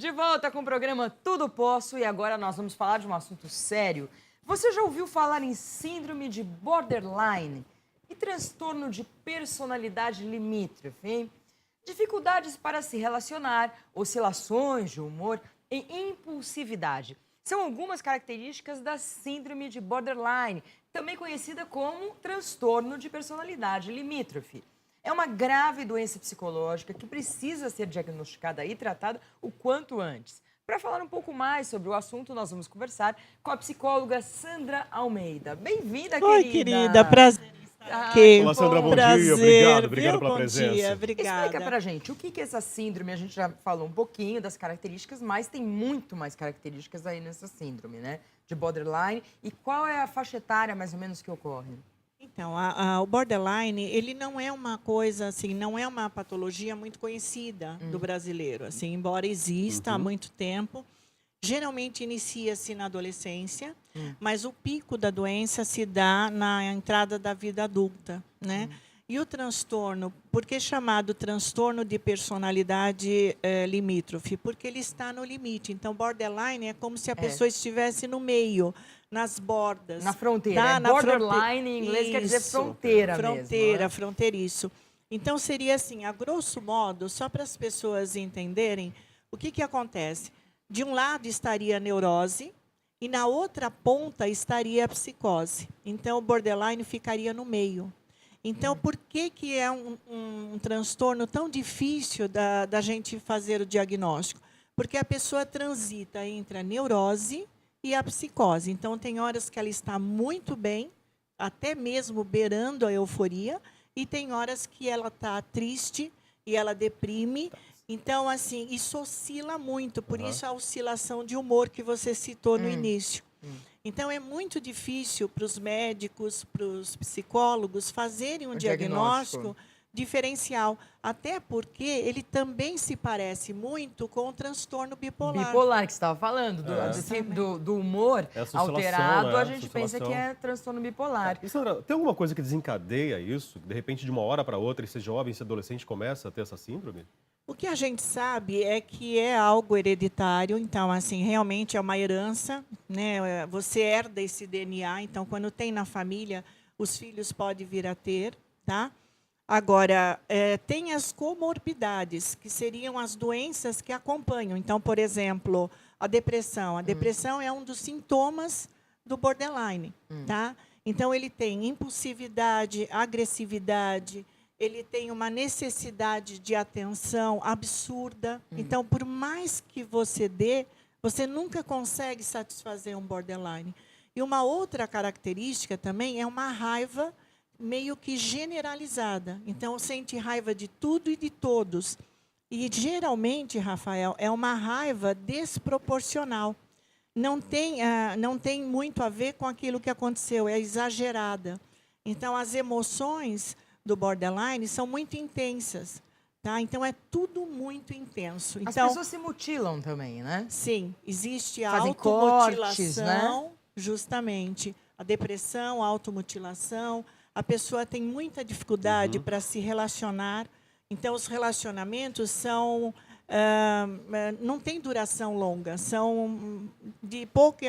De volta com o programa Tudo Posso e agora nós vamos falar de um assunto sério. Você já ouviu falar em síndrome de borderline e transtorno de personalidade limítrofe, hein? Dificuldades para se relacionar, oscilações de humor e impulsividade. São algumas características da síndrome de borderline, também conhecida como transtorno de personalidade limítrofe. É uma grave doença psicológica que precisa ser diagnosticada e tratada o quanto antes. Para falar um pouco mais sobre o assunto, nós vamos conversar com a psicóloga Sandra Almeida. Bem-vinda, Oi, querida. prazer em estar aqui. Olá, Sandra, bom Prazer, dia. Obrigado viu? pela Bom presença. dia, Explica obrigada. pra gente o que é essa síndrome. A gente já falou um pouquinho das características, mas tem muito mais características aí nessa síndrome, né? De borderline. E qual é a faixa etária, mais ou menos, que ocorre? Então, o borderline, ele não é uma coisa assim, não é uma patologia muito conhecida do brasileiro, assim, embora exista há muito tempo. Geralmente inicia-se na adolescência, mas o pico da doença se dá na entrada da vida adulta, né? E o transtorno, por que chamado transtorno de personalidade limítrofe? Porque ele está no limite. Então, borderline é como se a pessoa estivesse no meio, nas bordas. Na fronteira. Tá? É borderline em inglês quer dizer Isso, fronteira mesmo. fronteira, Né? fronteiriço. Então, seria assim, a grosso modo, só para as pessoas entenderem, o que acontece? De um lado estaria a neurose e na outra ponta estaria a psicose. Então, o borderline ficaria no meio. Então, por que é um transtorno tão difícil da gente fazer o diagnóstico? Porque a pessoa transita entre a neurose e a psicose. Então, tem horas que ela está muito bem, até mesmo beirando a euforia, e tem horas que ela está triste e ela deprime. Então, assim, isso oscila muito, por isso a oscilação de humor que você citou no início. Então, é muito difícil para os médicos, para os psicólogos fazerem um diagnóstico diferencial, até porque ele também se parece muito com o transtorno bipolar. Bipolar, que você estava falando, do humor Essa alterado, oscilação, a gente pensa que é transtorno bipolar. E, Sandra, tem alguma coisa que desencadeia isso? De repente, de uma hora para outra, esse jovem, esse adolescente começa a ter essa síndrome? O que a gente sabe é que é algo hereditário, então, assim, realmente é uma herança, né? Você herda esse DNA, então, quando tem na família, os filhos podem vir a ter, tá? Agora, tem as comorbidades, que seriam as doenças que acompanham. Então, por exemplo, a depressão. A depressão é um dos sintomas do borderline, tá? Então, ele tem impulsividade, agressividade, ele tem uma necessidade de atenção absurda. Então, por mais que você dê, você nunca consegue satisfazer um borderline. E uma outra característica também é uma raiva meio que generalizada. Então, sente raiva de tudo e de todos. E, geralmente, Rafael, é uma raiva desproporcional. Não tem muito a ver com aquilo que aconteceu, é exagerada. Então, as emoções do borderline são muito intensas, tá? Então é tudo muito intenso. As Então, pessoas se mutilam também, né? sim, existe a Fazem cortes, automutilação, né? justamente, a depressão, a automutilação. A pessoa tem muita dificuldade para se relacionar. Então os relacionamentos são não tem duração longa, são de pouca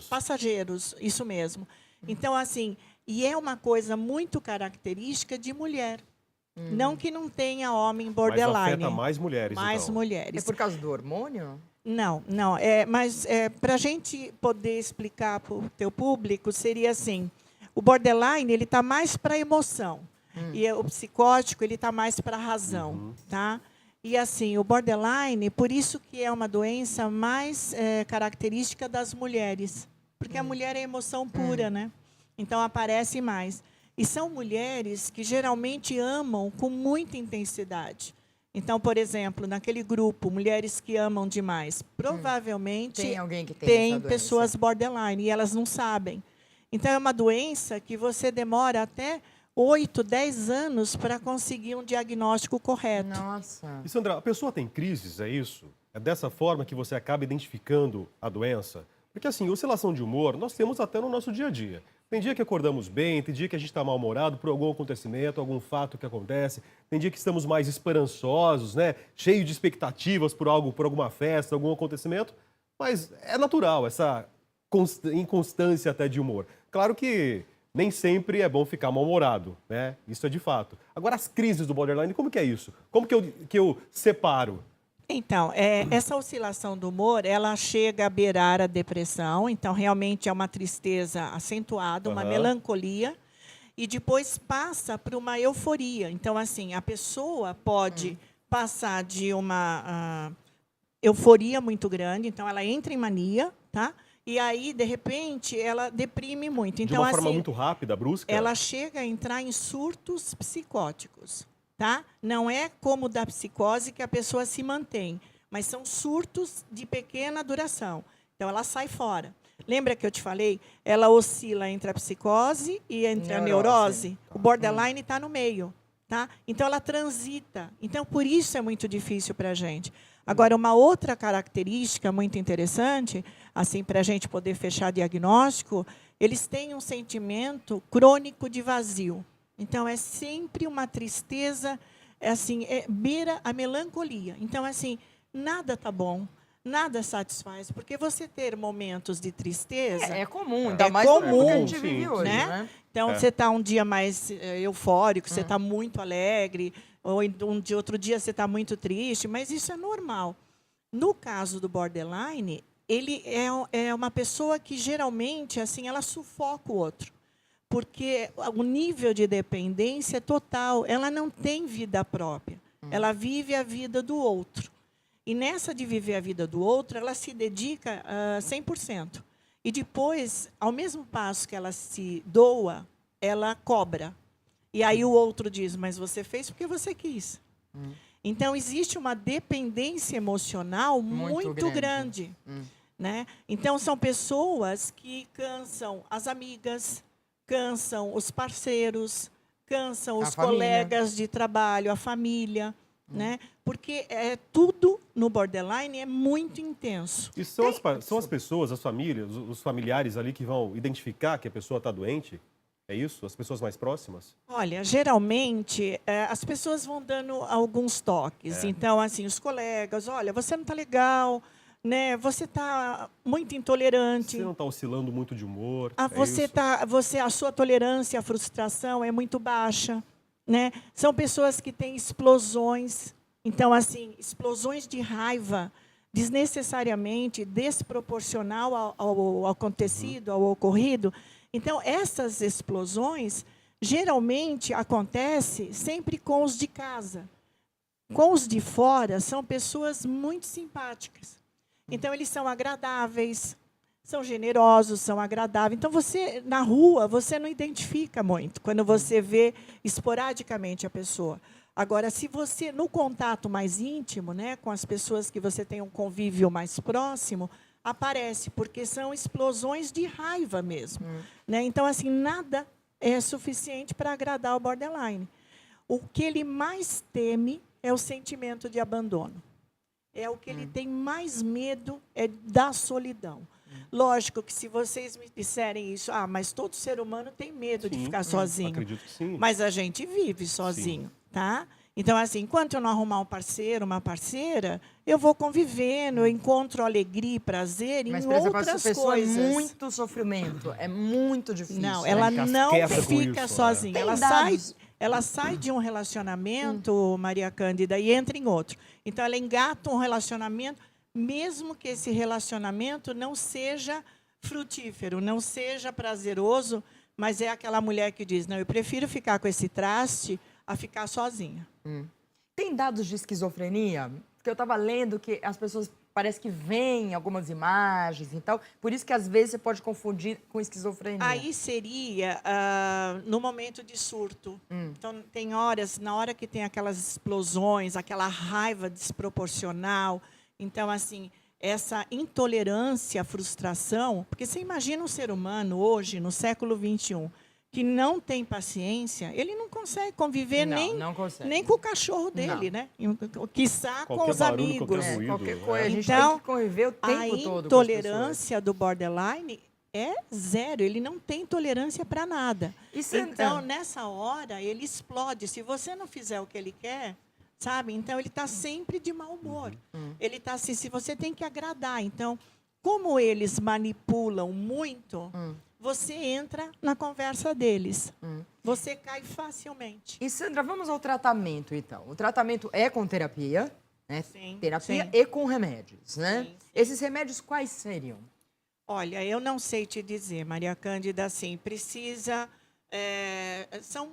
passageiros, isso mesmo. Então assim, e é uma coisa muito característica de mulher. Não que não tenha homem borderline. Mas afeta mais mulheres, mais então. mulheres. É por causa do hormônio? Não. Mas para a gente poder explicar para o teu público, seria assim, o borderline ele está mais para a emoção. E o psicótico ele está mais para a razão. Tá? E assim, o borderline, por isso que é uma doença mais característica das mulheres. Porque a mulher é emoção pura, né? Então, aparece mais. E são mulheres que geralmente amam com muita intensidade. Então, por exemplo, naquele grupo, mulheres que amam demais, provavelmente tem alguém que tem essa pessoas borderline e elas não sabem. Então, é uma doença que você demora até 8, 10 anos para conseguir um diagnóstico correto. Nossa. E, Sandra, a pessoa tem crises, é isso? É dessa forma que você acaba identificando a doença? Porque, assim, oscilação de humor nós temos até no nosso dia a dia. Tem dia que acordamos bem, tem dia que a gente está mal-humorado por algum acontecimento, algum fato que acontece. Tem dia que estamos mais esperançosos, né? Cheio de expectativas por algo, por alguma festa, algum acontecimento. Mas é natural essa inconstância até de humor. Claro que nem sempre é bom ficar mal-humorado, né? Isso é de fato. Agora, as crises do borderline, como que é isso? Como que eu separo? Então, essa oscilação do humor, ela chega a beirar a depressão. Então, realmente é uma tristeza acentuada, uma melancolia. E depois passa para uma euforia. Então, assim, a pessoa pode passar de uma euforia muito grande. Então, ela entra em mania, tá? E aí, de repente, ela deprime muito. Então, De uma forma assim, muito rápida, brusca? ela chega a entrar em surtos psicóticos, tá? Não é como da psicose que a pessoa se mantém, mas são surtos de pequena duração. Então, ela sai fora. Lembra que eu te falei? Ela oscila entre a psicose e entre a neurose. O borderline está no meio, tá? Então, ela transita. Então, por isso é muito difícil para a gente. Agora, uma outra característica muito interessante, assim, para a gente poder fechar diagnóstico, eles têm um sentimento crônico de vazio. Então, é sempre uma tristeza, assim, beira a melancolia. Então, assim, nada está bom, nada satisfaz, porque você ter momentos de tristeza... É comum, ainda mais no mundo que a gente vive hoje, né? Então, você está um dia mais eufórico, você está muito alegre, ou outro dia você está muito triste, mas isso é normal. No caso do borderline, ele é uma pessoa que, geralmente, assim, ela sufoca o outro, porque o nível de dependência é total, ela não tem vida própria, ela vive a vida do outro. E nessa de viver a vida do outro, ela se dedica 100%. E depois, ao mesmo passo que ela se doa, ela cobra. E aí o outro diz, mas você fez porque você quis. Então, existe uma dependência emocional muito grande. Né? Então, são pessoas que cansam as amigas, cansam os parceiros, cansam os colegas de trabalho, a família. Né? Porque tudo no borderline é muito intenso. E são as pessoas, as famílias, os familiares ali que vão identificar que a pessoa está doente? É isso? As pessoas mais próximas? Olha, geralmente, as pessoas vão dando alguns toques. Então, assim, os colegas, olha, você não está legal, né? Você está muito intolerante. Você não está oscilando muito de humor. A sua tolerância à frustração é muito baixa. Né? São pessoas que têm explosões. Então, assim, explosões de raiva desnecessariamente desproporcional ao acontecido, ao ocorrido. Então, essas explosões geralmente acontecem sempre com os de casa. Com os de fora, são pessoas muito simpáticas. Então, eles são agradáveis, são generosos, são agradáveis. Então, você, na rua, você não identifica muito quando você vê esporadicamente a pessoa. Agora, se você, no contato mais íntimo, né, com as pessoas que você tem um convívio mais próximo, aparece, porque são explosões de raiva mesmo. Né? Então, assim, nada é suficiente para agradar o borderline. O que ele mais teme é o sentimento de abandono. É o que ele tem mais medo da solidão. Lógico que se vocês me disserem isso, mas todo ser humano tem medo de ficar sozinho. Acredito que sim. Mas a gente vive sozinho, tá? Então, assim, enquanto eu não arrumar um parceiro, uma parceira, eu vou convivendo, eu encontro alegria e prazer em outras coisas. É muito sofrimento, é muito difícil. Não, ela não fica sozinha. Ela sai de um relacionamento, Maria Cândida, e entra em outro. Então, ela engata um relacionamento, mesmo que esse relacionamento não seja frutífero, não seja prazeroso, mas é aquela mulher que diz, não, eu prefiro ficar com esse traste a ficar sozinha. Tem dados de esquizofrenia? Porque eu estava lendo que as pessoas parece que veem algumas imagens e tal, por isso que às vezes você pode confundir com esquizofrenia. Aí seria no momento de surto. Então, tem horas, na hora que tem aquelas explosões, aquela raiva desproporcional. Então, assim, essa intolerância à frustração, porque você imagina um ser humano hoje, no século XXI, que não tem paciência, ele não consegue conviver nem com o cachorro dele, né? Quiçá com os amigos. Qualquer coisa, a gente tem que conviver o tempo todo. A intolerância do borderline é zero, ele não tem tolerância para nada. Então, nessa hora, ele explode. Se você não fizer o que ele quer, sabe? Então, ele está sempre de mau humor. Ele está assim, se você tem que agradar. Então, como eles manipulam muito, você entra na conversa deles. Você cai facilmente. E, Sandra, vamos ao tratamento, então. O tratamento é com terapia, né? Sim, Terapia sim. e com remédios, né? Sim, sim. Esses remédios quais seriam? Olha, eu não sei te dizer, Maria Cândida, assim, precisa... são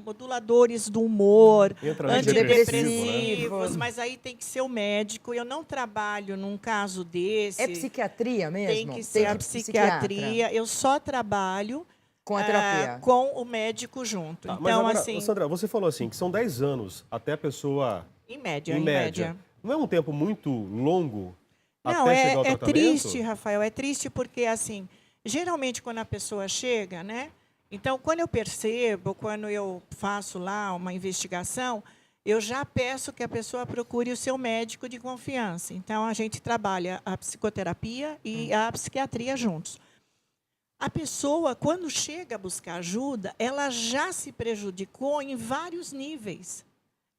moduladores do humor, Entra antidepressivos, né? mas aí tem que ser o médico. Eu não trabalho num caso desse. É psiquiatria mesmo? Tem que ser a psiquiatria. Eu só trabalho com a terapia. com o médico junto. Mas Então, agora, assim, Sandra, você falou assim, que são 10 anos até a pessoa... em média. Em média. Não é um tempo muito longo Não, até chegar ao é tratamento? triste, Rafael, é triste porque, assim, geralmente quando a pessoa chega, né? Então, quando eu percebo, quando eu faço lá uma investigação, eu já peço que a pessoa procure o seu médico de confiança. Então, a gente trabalha a psicoterapia e a psiquiatria juntos. A pessoa, quando chega a buscar ajuda, ela já se prejudicou em vários níveis.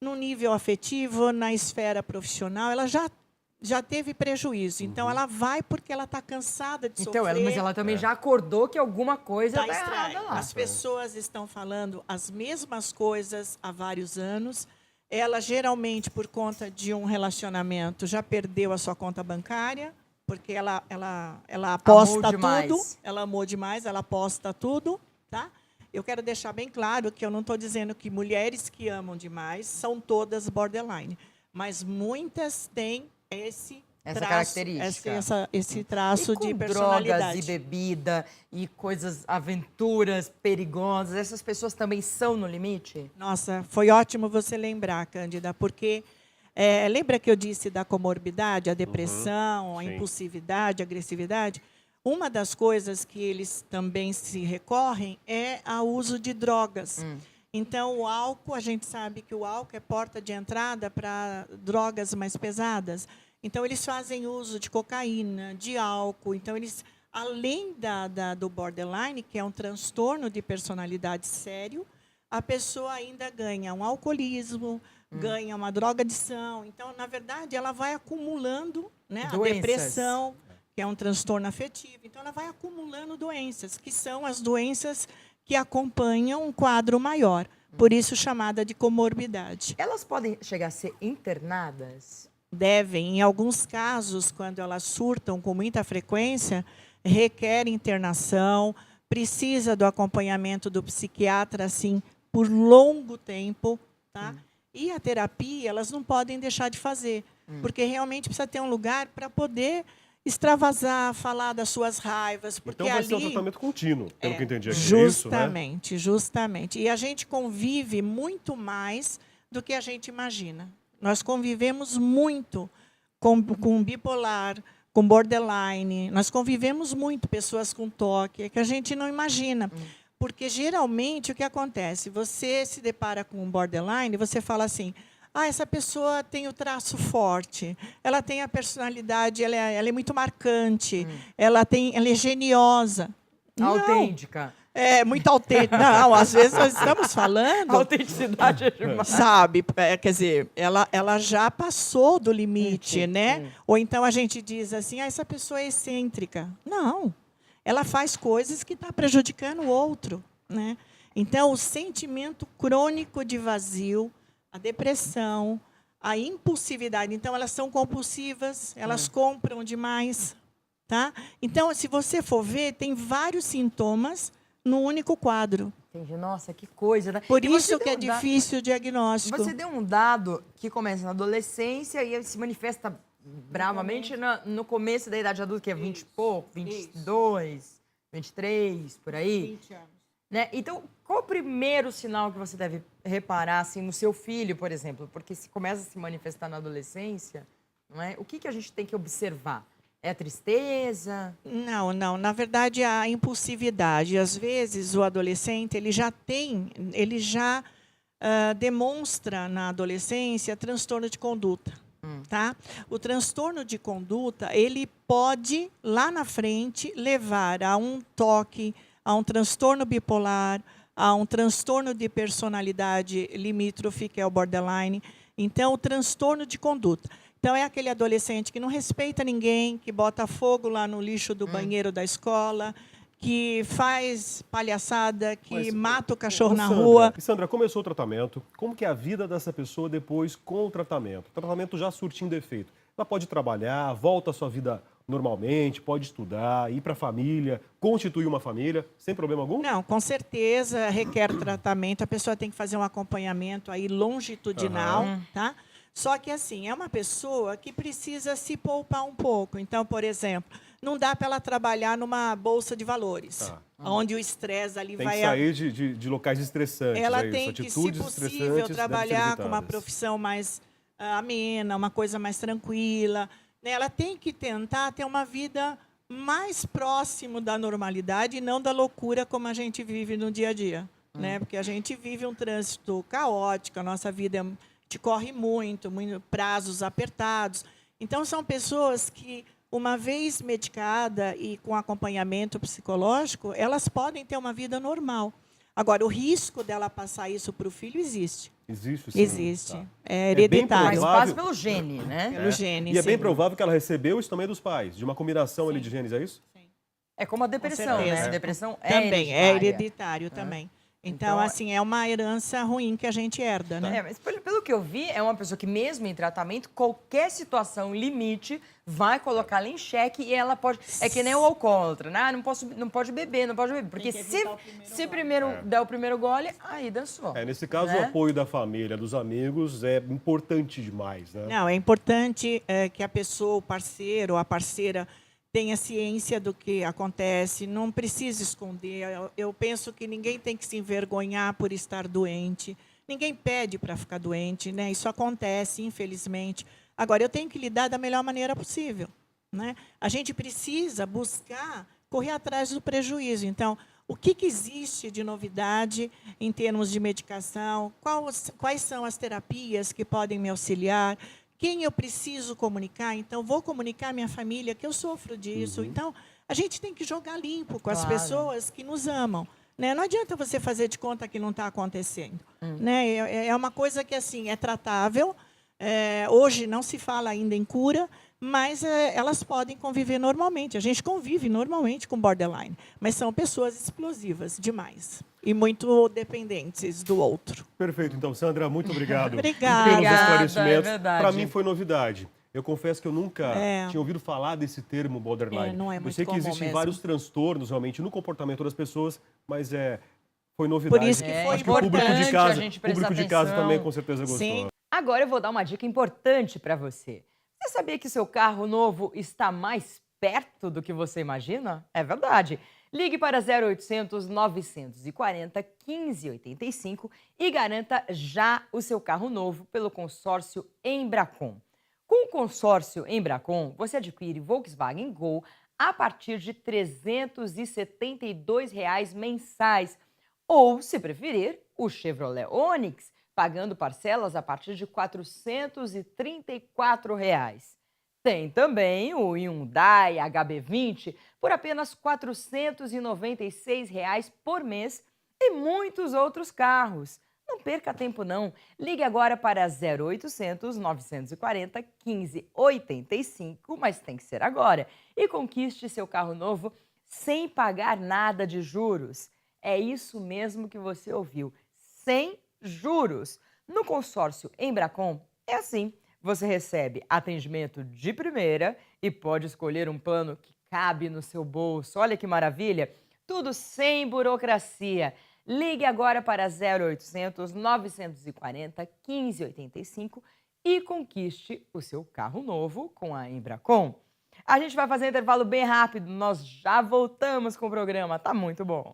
No nível afetivo, na esfera profissional, ela já teve prejuízo. Então, ela vai porque ela está cansada de Então, sofrer. mas ela também já acordou que alguma coisa está errada lá. As pessoas estão falando as mesmas coisas há vários anos. Ela, geralmente, por conta de um relacionamento, já perdeu a sua conta bancária, porque ela aposta tudo. Ela amou demais, ela aposta tudo. Tá? Eu quero deixar bem claro que eu não estou dizendo que mulheres que amam demais são todas borderline, mas muitas têm essa característica. esse traço e com de personalidade. drogas e bebida e coisas, aventuras perigosas, essas pessoas também são no limite? Nossa, foi ótimo você lembrar, Cândida, porque lembra que eu disse da comorbidade, a depressão, a impulsividade, a agressividade? Uma das coisas que eles também se recorrem é ao uso de drogas. Então, o álcool, a gente sabe que o álcool é porta de entrada para drogas mais pesadas. Então, eles fazem uso de cocaína, de álcool. Então, eles, além do borderline, que é um transtorno de personalidade sério, a pessoa ainda ganha um alcoolismo, ganha uma drogadição. Então, na verdade, ela vai acumulando, né, a depressão, que é um transtorno afetivo. Então, ela vai acumulando doenças, que são as doenças que acompanham um quadro maior, por isso chamada de comorbidade. Elas podem chegar a ser internadas? Devem. Em alguns casos, quando elas surtam com muita frequência, requer internação, precisa do acompanhamento do psiquiatra, assim, por longo tempo. Tá? E a terapia, elas não podem deixar de fazer, porque realmente precisa ter um lugar para poder extravasar, falar das suas raivas, porque então vai ali ser um tratamento contínuo, pelo que entendi aqui. Justamente, é isso, né? justamente. E a gente convive muito mais do que a gente imagina. Nós convivemos muito com bipolar, com borderline, nós convivemos muito pessoas com toque, que a gente não imagina. Porque, geralmente, o que acontece? Você se depara com um borderline, você fala assim, essa pessoa tem o traço forte, ela tem a personalidade, ela é muito marcante, ela é geniosa. Autêntica. É, muito autêntica. Não, às vezes nós estamos falando... Autenticidade é demais. Sabe, quer dizer, ela já passou do limite, né? Ou então a gente diz assim, essa pessoa é excêntrica. Não, ela faz coisas que estão prejudicando o outro, né? Então, o sentimento crônico de vazio, a depressão, a impulsividade. Então, elas são compulsivas, elas compram demais. Tá? Então, se você for ver, tem vários sintomas no único quadro. Entendi. Nossa, que coisa, né? Por isso que é difícil o diagnóstico. Você deu um dado que começa na adolescência e se manifesta bravamente no começo da idade adulta, que é 20 e pouco, 22, 23, por aí. 20 anos. Né? Então, qual o primeiro sinal que você deve reparar assim, no seu filho, por exemplo? Porque se começa a se manifestar na adolescência, não é? O que a gente tem que observar? É a tristeza? Não. Na verdade, a impulsividade. Às vezes, o adolescente ele já demonstra na adolescência transtorno de conduta. Tá? O transtorno de conduta, ele pode, lá na frente, levar a um toque, a um transtorno bipolar, a um transtorno de personalidade limítrofe, que é o borderline. Então, o transtorno de conduta. Então, é aquele adolescente que não respeita ninguém, que bota fogo lá no lixo do banheiro da escola, que faz palhaçada, que mata o cachorro na rua. E Sandra, começou o tratamento. Como que é a vida dessa pessoa depois com o tratamento? O tratamento já surtindo efeito. Ela pode trabalhar, volta à sua vida normalmente, pode estudar, ir para a família, constituir uma família, sem problema algum? Não, com certeza requer tratamento. A pessoa tem que fazer um acompanhamento aí longitudinal, tá? Só que, assim, é uma pessoa que precisa se poupar um pouco. Então, por exemplo, não dá para ela trabalhar numa bolsa de valores, onde o estresse ali Tem vai... que sair de locais estressantes. Ela é tem isso. que, se Atitudes possível, estressantes trabalhar devem ser com uma evitadas. profissão mais amena, uma coisa mais tranquila, né? Ela tem que tentar ter uma vida mais próximo da normalidade e não da loucura como a gente vive no dia a dia, né? Porque a gente vive um trânsito caótico, a nossa vida te corre muito prazos apertados. Então, são pessoas que, uma vez medicada e com acompanhamento psicológico, elas podem ter uma vida normal. Agora, o risco dela passar isso para o filho existe. Existe, sim. Existe. Tá. É bem hereditário. Mas provável. passa pelo gene, né? Pelo gene, E é bem sim. provável que ela recebeu isso também dos pais, de uma combinação ali de genes, é isso? É como a depressão, né? certeza. A depressão é Também, é hereditária. hereditário também. Então, Então, assim, é uma herança ruim que a gente herda, né? Mas pelo que eu vi, é uma pessoa que mesmo em tratamento, qualquer situação limite vai colocá-la em xeque e ela pode... É que nem o alcoólatra, né? Não pode beber, não pode beber. Porque se primeiro der o primeiro gole, aí dançou. Nesse caso, né? o apoio da família, dos amigos, é importante demais, né? Não, é importante que a pessoa, o parceiro ou a parceira tenha ciência do que acontece, não precisa esconder. Eu penso que ninguém tem que se envergonhar por estar doente. Ninguém pede para ficar doente, né? Isso acontece, infelizmente. Agora, eu tenho que lidar da melhor maneira possível, né? A gente precisa buscar correr atrás do prejuízo. Então, o que existe de novidade em termos de medicação? Quais são as terapias que podem me auxiliar? Quem eu preciso comunicar? Então, vou comunicar à minha família que eu sofro disso. Então, a gente tem que jogar limpo com as pessoas que nos amam, né? Não adianta você fazer de conta que não está acontecendo, né? É uma coisa que, assim, é tratável. Hoje não se fala ainda em cura, mas elas podem conviver normalmente. A gente convive normalmente com borderline, mas são pessoas explosivas demais e muito dependentes do outro. Perfeito. Então, Sandra, muito obrigado Obrigada. pelos Obrigada, esclarecimentos. é verdade. Para mim foi novidade. Eu confesso que eu nunca tinha ouvido falar desse termo borderline. Não é eu muito sei que comum existem mesmo. vários transtornos realmente no comportamento das pessoas, mas foi novidade. Por isso que foi Acho que o público de importante casa, a gente prestar público de casa atenção. também com certeza gostou. Sim. Agora eu vou dar uma dica importante para você. Você sabia que seu carro novo está mais perto do que você imagina? É verdade. Ligue para 0800 940 1585 e garanta já o seu carro novo pelo consórcio Embracon. Com o consórcio Embracon, você adquire Volkswagen Gol a partir de R$ 372 mensais. Ou, se preferir, o Chevrolet Onix, pagando parcelas a partir de R$ 434. Tem também o Hyundai HB20 por apenas R$ 496 por mês e muitos outros carros. Não perca tempo não. Ligue agora para 0800 940 1585, mas tem que ser agora. E conquiste seu carro novo sem pagar nada de juros. É isso mesmo que você ouviu, sem juros. No consórcio Embracon é assim. Você recebe atendimento de primeira e pode escolher um plano que cabe no seu bolso. Olha que maravilha! Tudo sem burocracia. Ligue agora para 0800 940 1585 e conquiste o seu carro novo com a Embracon. A gente vai fazer um intervalo bem rápido, nós já voltamos com o programa, tá muito bom.